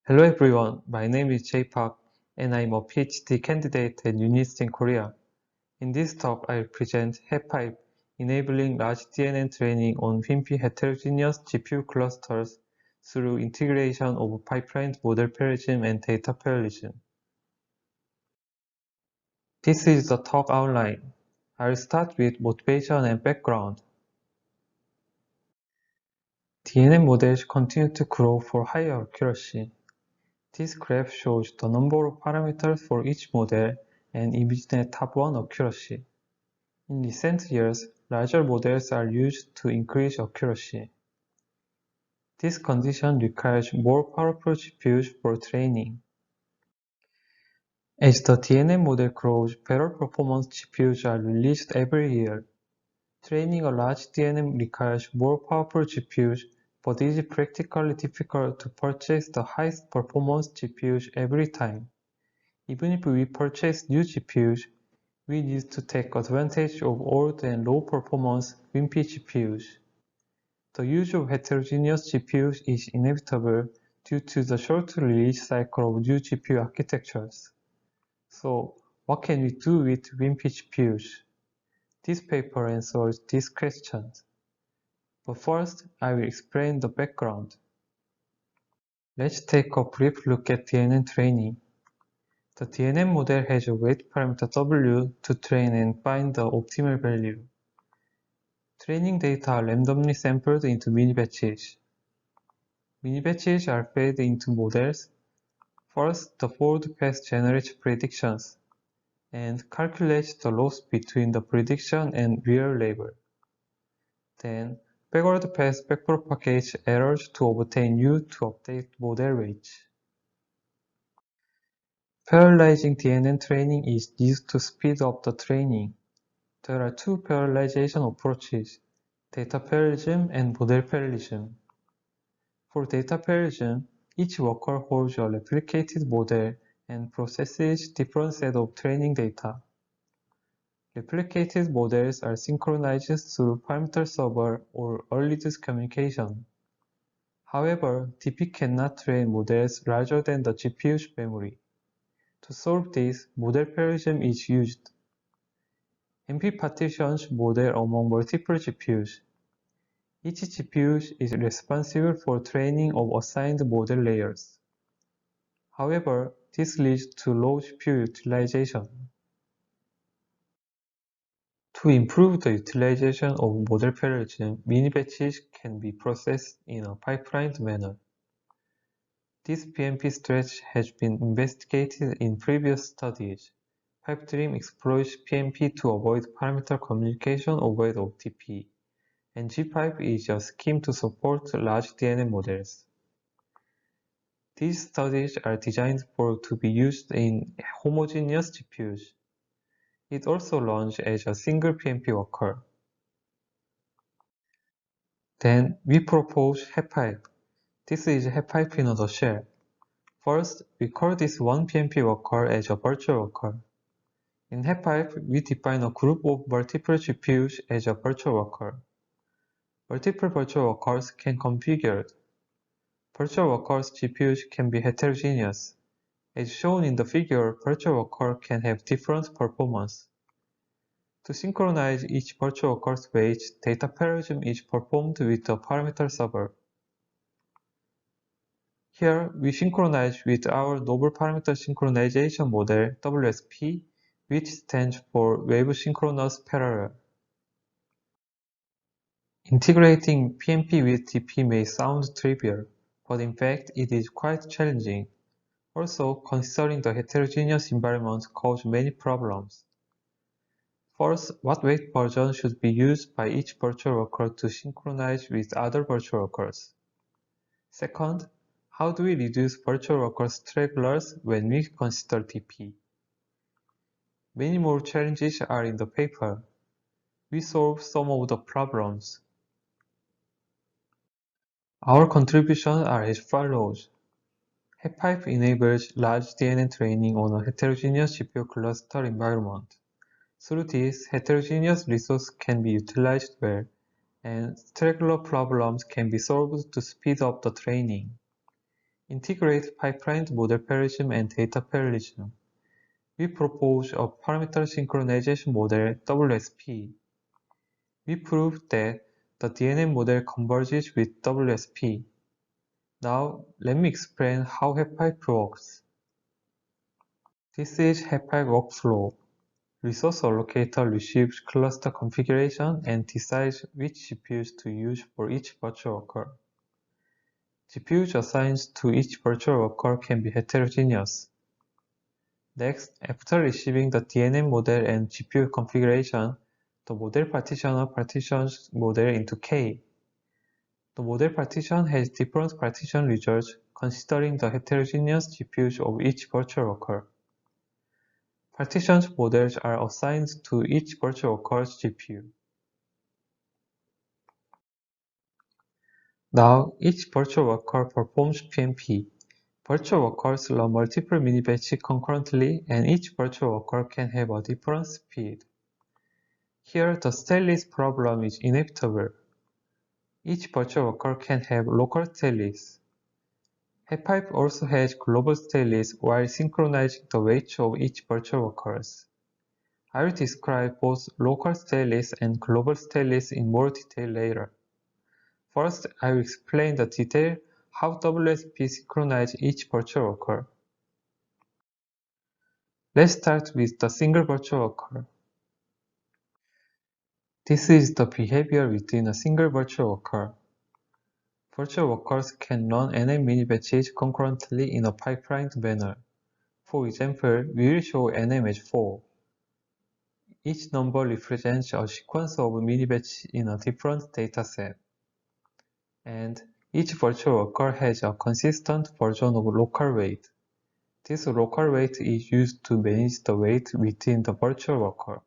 Hello everyone, my name is Jaesik and I'm a PhD candidate at UNIST in Korea. In this talk, I'll present HetPipe, enabling large DNN training on Whimpy heterogeneous GPU clusters through integration of pipeline model parallelism and data parallelism. This is the talk outline. I'll start with motivation and background. DNN models continue to grow for higher accuracy. This graph shows the number of parameters for each model and ImageNet top 1 accuracy. In recent years, larger models are used to increase accuracy. This condition requires more powerful GPUs for training. As the DNN model grows, better performance GPUs are released every year. Training a large DNN requires more powerful GPUs, but it is practically difficult to purchase the highest performance GPUs every time. Even if we purchase new GPUs, we need to take advantage of old and low-performance Whimpy GPUs. The use of heterogeneous GPUs is inevitable due to the short release cycle of new GPU architectures. So, what can we do with Whimpy GPUs? This paper answers these questions. But first, I will explain the background. Let's take a brief look at DNN training. The DNN model has a weight parameter W to train and find the optimal value. Training data are randomly sampled into minibatches. Minibatches are fed into models. First, the forward path generates predictions and calculates the loss between the prediction and real label. Then, backward path backpropagates errors to obtain U to update model weights. Parallelizing DNN training is used to speed up the training. There are two parallelization approaches, data parallelism and model parallelism. For data parallelism, each worker holds a replicated model and processes different set of training data. Replicated models are synchronized through parameter server or earliest communication. However, DP cannot train models larger than the GPU's memory. To solve this, model parallelism is used. MP partitions model among multiple GPUs. Each GPU is responsible for training of assigned model layers. However, this leads to low GPU utilization. To improve the utilization of model parallelism, mini-batches can be processed in a pipelined manner. This PMP strategy has been investigated in previous studies. PipeDream exploits PMP to avoid parameter communication over the OTP, and GPipe is a scheme to support large DNN models. These studies are designed to be used in homogeneous GPUs. It also launched as a single PMP worker. Then we propose HetPipe. This is HetPipe in a nutshell. First, we call this one PMP worker as a virtual worker. In HetPipe, we define a group of multiple GPUs as a virtual worker. Multiple virtual workers can be configured. Virtual workers' GPUs can be heterogeneous. As shown in the figure, virtual worker can have different performance. To synchronize each virtual worker's weights, data parallelism is performed with the parameter server. Here, we synchronize with our novel parameter synchronization model WSP, which stands for Wave Synchronous Parallel. Integrating PMP with DP may sound trivial, but in fact it is quite challenging. Also, considering the heterogeneous environment causes many problems. First, what weight version should be used by each virtual worker to synchronize with other virtual workers? Second, how do we reduce virtual worker stragglers when we consider DP? Many more challenges are in the paper. We solve some of the problems. Our contributions are as follows. HetPipe enables large DNN training on a heterogeneous GPU cluster environment. Through this, heterogeneous resource can be utilized well, and straggler problems can be solved to speed up the training. Integrate pipeline model parallelism and data parallelism. We propose a parameter synchronization model WSP. We proved that the DNN model converges with WSP. Now, let me explain how HetPipe works. This is HetPipe workflow. Resource allocator receives cluster configuration and decides which GPUs to use for each virtual worker. GPUs assigned to each virtual worker can be heterogeneous. Next, after receiving the DNN model and GPU configuration, the model partitioner partitions model into K. The model partition has different partition results considering the heterogeneous GPUs of each virtual worker. Partition models are assigned to each virtual worker's GPU. Now, each virtual worker performs PMP. Virtual workers run multiple minibatches concurrently, and each virtual worker can have a different speed. Here, the stateless problem is inevitable. Each virtual worker can have local stateless. HetPipe also has global stateless while synchronizing the weights of each virtual workers. I will describe both local stateless and global stateless in more detail later. First, I will explain the detail how WSP synchronizes each virtual worker. Let's start with the single virtual worker. This is the behavior within a single virtual worker. Virtual workers can run NN minibatches concurrently in a pipelined manner. For example, we will show NM as 4. Each number represents a sequence of minibatches in a different dataset. And each virtual worker has a consistent version of local weight. This local weight is used to manage the weight within the virtual worker.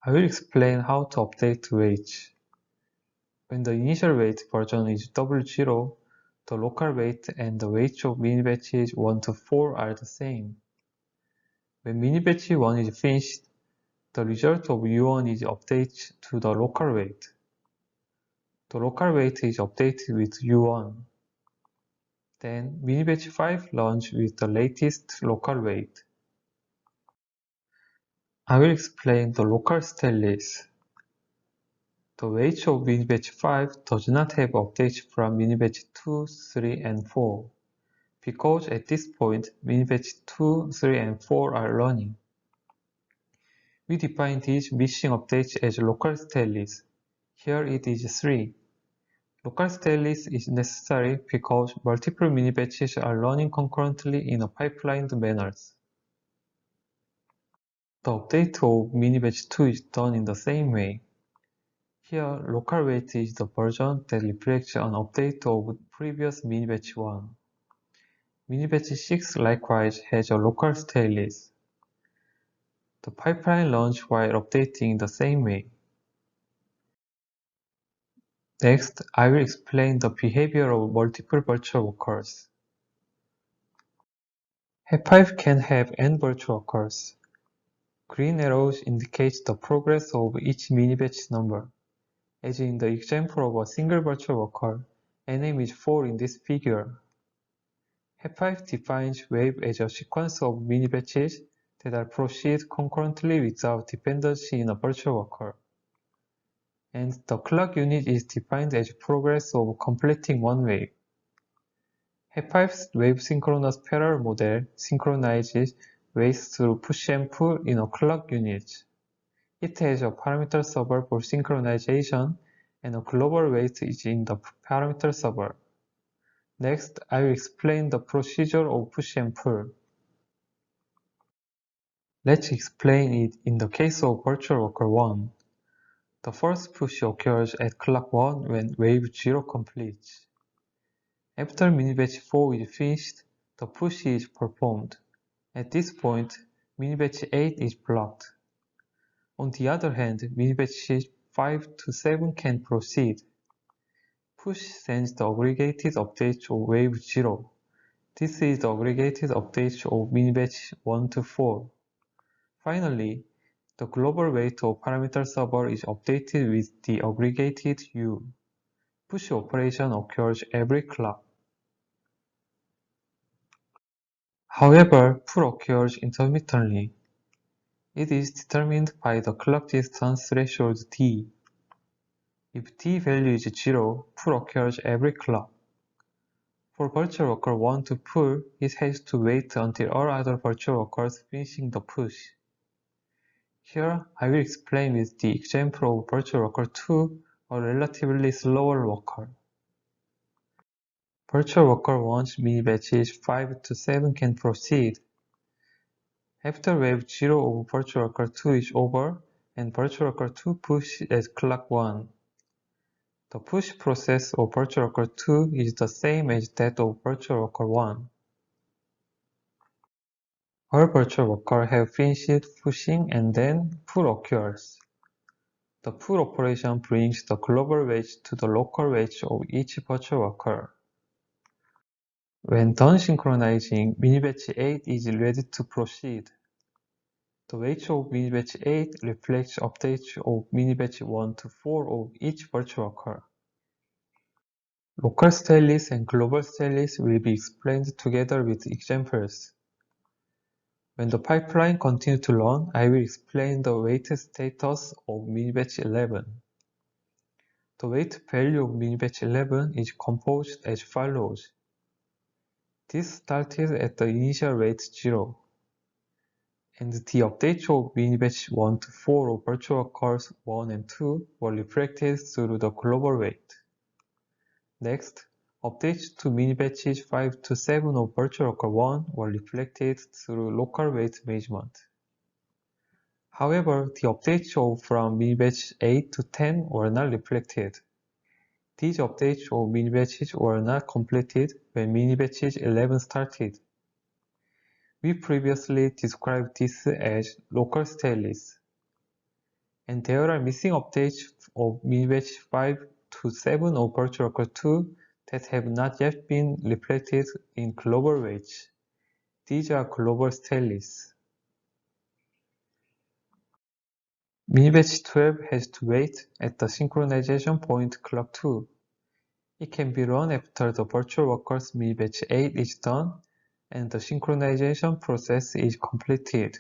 I will explain how to update weights. When the initial weight version is W0, the local weight and the weights of minibatches 1 to 4 are the same. When minibatch 1 is finished, the result of U1 is updated to the local weight. The local weight is updated with U1. Then minibatch 5 runs with the latest local weight. I will explain the local stateless. The weight of minibatch 5 does not have updates from minibatch 2, 3, and 4, because at this point minibatch 2, 3, and 4 are running. We define these missing updates as local stateless. Here it is 3. Local stateless is necessary because multiple minibatches are running concurrently in a pipelined manner. The update of minibatch 2 is done in the same way. Here, local weight is the version that reflects an update of previous minibatch 1. Minibatch 6 likewise has a local stateless. The pipeline runs while updating the same way. Next, I will explain the behavior of multiple virtual workers. HetPipe can have n virtual workers. Green arrows indicate the progress of each minibatch number. As in the example of a single virtual worker, NM is 4 in this figure. HetPipe defines wave as a sequence of minibatches that are proceed concurrently without dependency in a virtual worker. And the clock unit is defined as progress of completing one wave. HetPipe's wave synchronous parallel model synchronizes waves through push and pull in a clock unit. It has a parameter server for synchronization, and a global weight is in the parameter server. Next, I will explain the procedure of push and pull. Let's explain it in the case of virtual worker 1. The first push occurs at clock 1 when wave 0 completes. After minibatch 4 is finished, the push is performed. At this point, minibatch 8 is blocked. On the other hand, minibatches 5 to 7 can proceed. Push sends the aggregated update of wave 0. This is the aggregated update of minibatch 1 to 4. Finally, the global weight of parameter server is updated with the aggregated U. Push operation occurs every clock. However, pull occurs intermittently. It is determined by the clock distance threshold D. If D value is 0, pull occurs every clock. For virtual worker 1 to pull, it has to wait until all other virtual workers finishing the push. Here, I will explain with the example of virtual worker 2, a relatively slower worker. Virtual worker 1's minibatches 5 to 7 can proceed. After wave 0 of virtual worker 2 is over, and virtual worker 2 pushes at clock 1. The push process of virtual worker 2 is the same as that of virtual worker 1. All virtual workers have finished pushing and then pull occurs. The pull operation brings the global weight to the local weight of each virtual worker. When done synchronizing, minibatch 8 is ready to proceed. The weight of minibatch 8 reflects updates of minibatch 1 to 4 of each virtual worker. Local state list and global state list will be explained together with examples. When the pipeline continues to run, I will explain the weight status of minibatch 11. The weight value of minibatch 11 is composed as follows. This started at the initial weight 0, and the updates of minibatch 1 to 4 of virtual workers 1 and 2 were reflected through the global weight. Next, updates to minibatches 5 to 7 of virtual worker 1 were reflected through local weight measurement. However, the updates from minibatch 8 to 10 were not reflected. These updates of minibatches were not completed when minibatches 11 started. We previously described this as local state list. And there are missing updates of minibatch 5 to 7 of virtual worker 2 that have not yet been reflected in global weights. These are global state lists. Minibatch 12 has to wait at the synchronization point clock 2. It can be run after the virtual worker's minibatch 8 is done and the synchronization process is completed.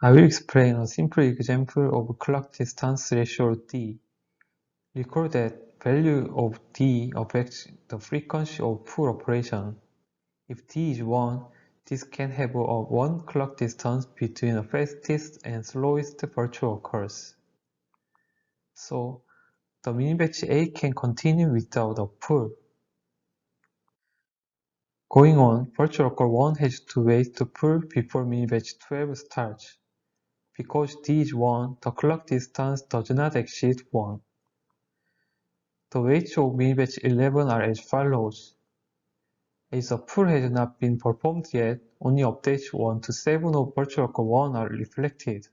I will explain a simple example of clock distance threshold D. Recall that value of D affects the frequency of pull operation. If D is 1, this can have a 1 clock distance between the fastest and slowest virtual workers. So, the minibatch 8 can continue without a pull. Going on, virtual worker 1 has to wait to pull before minibatch 12 starts. Because D is 1, the clock distance does not exceed 1. The weights of minibatch 11 are as follows. As the pull has not been performed yet, only updates 1 to 7 of virtual worker 1 are reflected.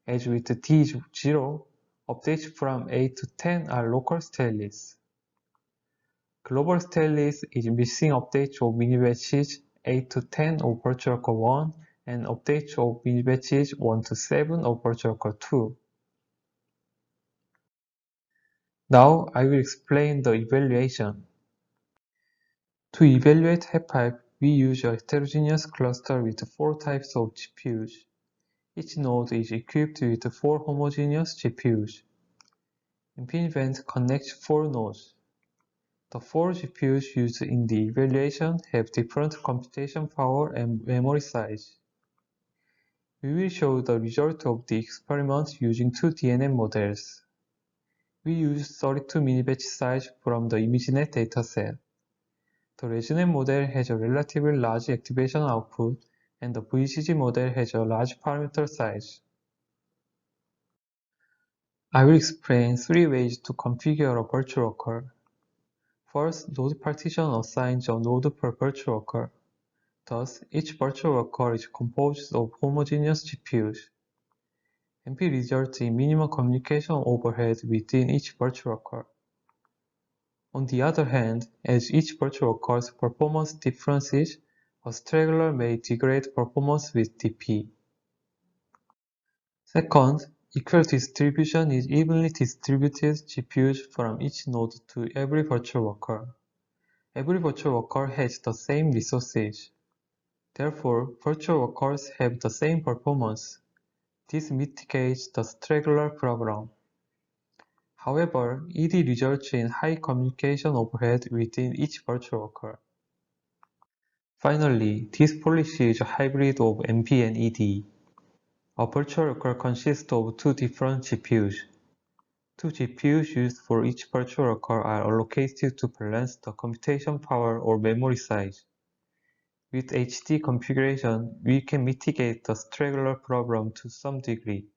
As with D is 0, updates from 8 to 10 are local state lists. Global state list is missing updates of minibatches 8 to 10 of virtual worker 1 and updates of minibatches 1 to 7 of virtual worker 2. Now I will explain the evaluation. To evaluate HetPipe, we use a heterogeneous cluster with 4 types of GPUs. Each node is equipped with 4 homogeneous GPUs. InfiniBand connects 4 nodes. The 4 GPUs used in the evaluation have different computation power and memory size. We will show the result of the experiment using 2 DNN models. We used 32 minibatch size from the ImageNet dataset. The ResNet model has a relatively large activation output, and the VCG model has a large parameter size. I will explain 3 ways to configure a virtual worker. First, node partition assigns a node per virtual worker. Thus, each virtual worker is composed of homogeneous GPUs. MP results in minimum communication overhead within each virtual worker. On the other hand, as each virtual worker's performance differences, a straggler may degrade performance with DP. Second, equal distribution is evenly distributed GPUs from each node to every virtual worker. Every virtual worker has the same resources. Therefore, virtual workers have the same performance. This mitigates the straggler problem. However, ED results in high communication overhead within each virtual worker. Finally, this policy is a hybrid of MP and ED. A virtual worker consists of two different GPUs. Two GPUs used for each virtual worker are allocated to balance the computation power or memory size. With HD configuration, we can mitigate the straggler problem to some degree,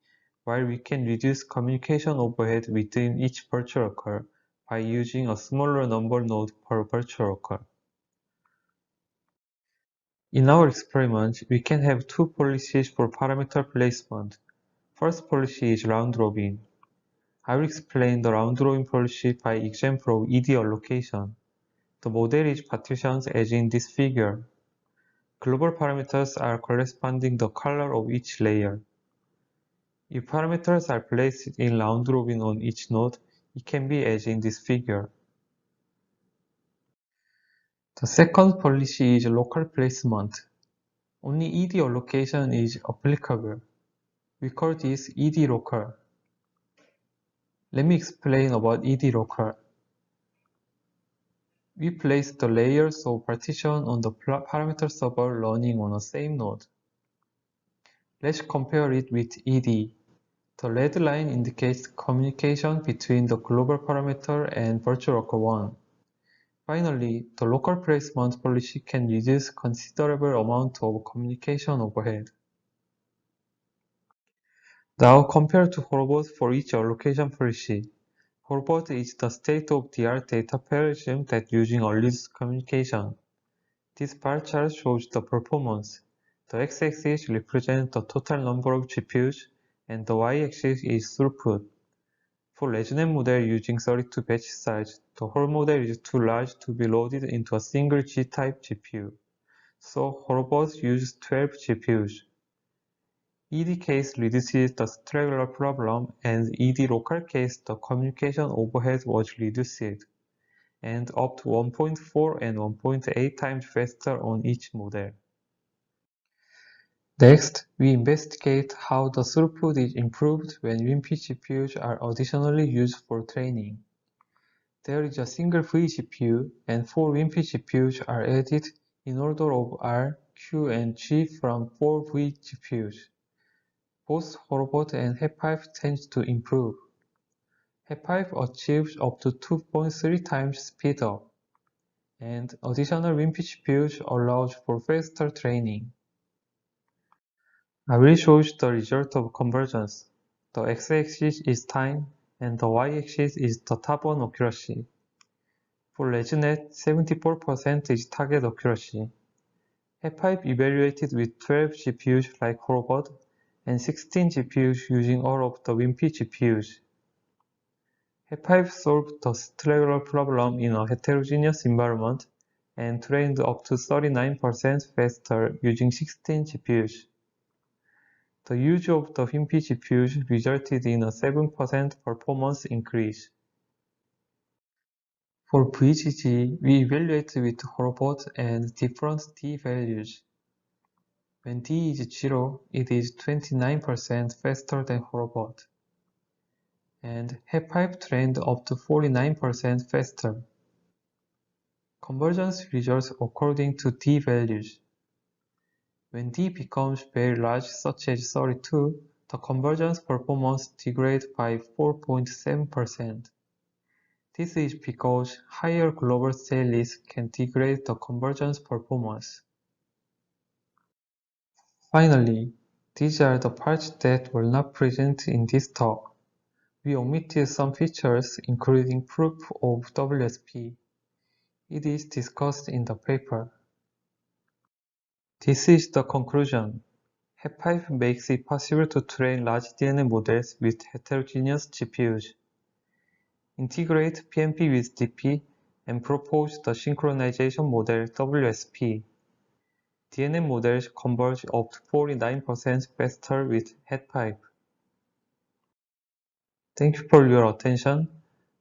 while we can reduce communication overhead within each virtual worker by using a smaller number node per virtual worker. In our experiment, we can have two policies for parameter placement. First policy is round robin. I will explain the round robin policy by example of ED allocation. The model is partitioned as in this figure. Global parameters are corresponding the color of each layer. If parameters are placed in round robin on each node, it can be as in this figure. The second policy is local placement. Only ED allocation is applicable. We call this ED local. Let me explain about ED local. We place the layers of partition on the parameter server running on the same node. Let's compare it with ED. The red line indicates communication between the global parameter and virtual worker 1. Finally, the local placement policy can reduce considerable amount of communication overhead. Now compare two robots for each allocation policy. Robot is the state-of-the-art data parallelism that using earliest communication. This bar chart shows the performance. The x-axis represents the total number of GPUs, and the y-axis is throughput. For resonant model using 32 batch size, the whole model is too large to be loaded into a single G-type GPU. So robots use 12 GPUs. ED case reduces the straggler problem, and ED local case the communication overhead was reduced, and up to 1.4 and 1.8 times faster on each model. Next, we investigate how the throughput is improved when Whimpy GPUs are additionally used for training. There is a single vGPU, and 4 Whimpy GPUs are added in order of R, Q, and G from 4 vGPUs. Both robot and HetPipe tend to improve. HetPipe achieves up to 2.3 times speed up, and additional Whimpy GPUs allows for faster training. I will show you the result of convergence. The x-axis is time, and the y-axis is the top-on accuracy. For ResNet, 74% is target accuracy. HetPipe evaluated with 12 GPUs like robot, and 16 GPUs using all of the Whimpy GPUs. HetPipe solved the straggler problem in a heterogeneous environment and trained up to 39% faster using 16 GPUs. The use of the Whimpy GPUs resulted in a 7% performance increase. For VGG, we evaluate with robot and different D values. When D is 0, it is 29% faster than robot, and HetPipe trained up to 49% faster. Convergence results according to D values. When D becomes very large, such as 32, the convergence performance degrades by 4.7%. This is because higher global state list can degrade the convergence performance. Finally, these are the parts that were not present in this talk. We omitted some features, including proof of WSP. It is discussed in the paper. This is the conclusion. HetPipe makes it possible to train large DNN models with heterogeneous GPUs, integrate PMP with DP, and propose the synchronization model WSP. DNN models converge up to 49% faster with HetPipe. Thank you for your attention.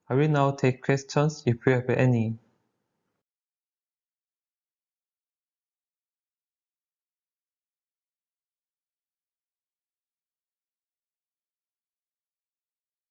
I will now take questions if you have any.